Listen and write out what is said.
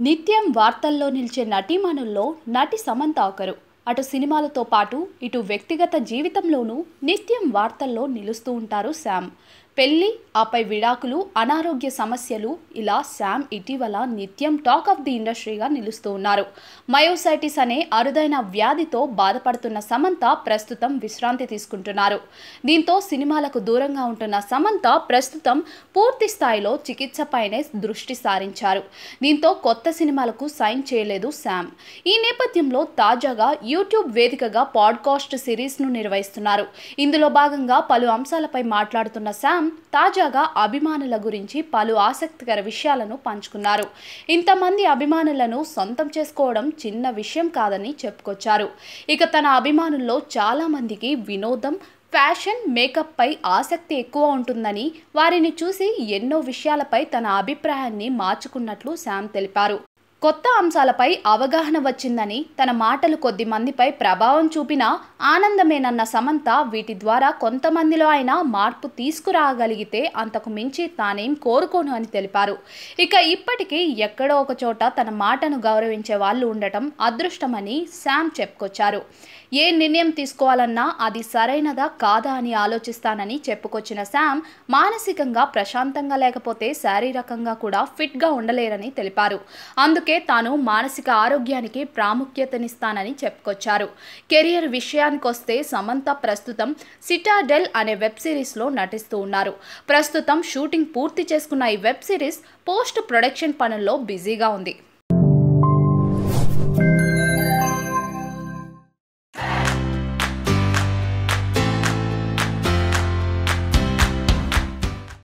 నిత్యం వార్తల్లో నిలిచే నటీమణుల్లో నటి సమంత ఒకరు. అటు సినిమాలతో పాటు ఇటు వ్యక్తిగత జీవితంలోనూ నిత్యం వార్తల్లో నిలుస్తూ ఉంటారు శామ్. పెళ్లి, ఆపై విడాకులు, అనారోగ్య సమస్యలు, ఇలా శామ్ ఇటీవల నిత్యం టాక్ ఆఫ్ ది ఇండస్ట్రీగా నిలుస్తూ ఉన్నారు. మయోసైటిస్ అనే అరుదైన వ్యాధితో బాధపడుతున్న సమంత ప్రస్తుతం విశ్రాంతి తీసుకుంటున్నారు. దీంతో సినిమాలకు దూరంగా ఉంటున్న సమంత ప్రస్తుతం పూర్తి స్థాయిలో చికిత్సపైనే దృష్టి సారించారు. దీంతో కొత్త సినిమాలకు సైన్ చేయలేదు శామ్. ఈ నేపథ్యంలో తాజాగా యూట్యూబ్ వేదికగా పాడ్కాస్ట్ సిరీస్ను నిర్వహిస్తున్నారు. ఇందులో భాగంగా పలు అంశాలపై మాట్లాడుతున్న శామ్ తాజాగా అభిమానుల గురించి పలు ఆసక్తికర విషయాలను పంచుకున్నారు. ఇంతమంది అభిమానులను సొంతం చేసుకోవడం చిన్న విషయం కాదని చెప్పుకొచ్చారు. ఇక తన అభిమానుల్లో చాలా మందికి వినోదం, ఫ్యాషన్, మేకప్ పై ఆసక్తి ఎక్కువ ఉంటుందని, వారిని చూసి ఎన్నో విషయాలపై తన అభిప్రాయాన్ని మార్చుకున్నట్లు శామ్ తెలిపారు. కొత్త అంశాలపై అవగాహన వచ్చిందని, తన మాటలు కొద్ది మందిపై ప్రభావం చూపినా ఆనందమేనన్న సమంత వీటి ద్వారా కొంతమందిలో అయినా మార్పు తీసుకురాగలిగితే అంతకు మించి తానేం కోరుకోను అని తెలిపారు. ఇక ఇప్పటికీ ఎక్కడో ఒక చోట తన మాటను గౌరవించే వాళ్ళు ఉండటం అదృష్టమని శామ్ చెప్పుకొచ్చారు. ఏ నిర్ణయం తీసుకోవాలన్నా అది సరైనదా కాదా అని ఆలోచిస్తానని చెప్పుకొచ్చిన శామ్ మానసికంగా ప్రశాంతంగా లేకపోతే శారీరకంగా కూడా ఫిట్గా ఉండలేరని తెలిపారు. అందుకే తాను మానసిక ఆరోగ్యానికి ప్రాముఖ్యతనిస్తానని చెప్పుకొచ్చారు. కెరియర్ విషయానికొస్తే సమంత ప్రస్తుతం సిటాడెల్ అనే వెబ్ సిరీస్లో నటిస్తూ ఉన్నారు. ప్రస్తుతం షూటింగ్ పూర్తి చేసుకున్న ఈ వెబ్ సిరీస్ పోస్ట్ ప్రొడక్షన్ పనుల్లో బిజీగా ఉంది.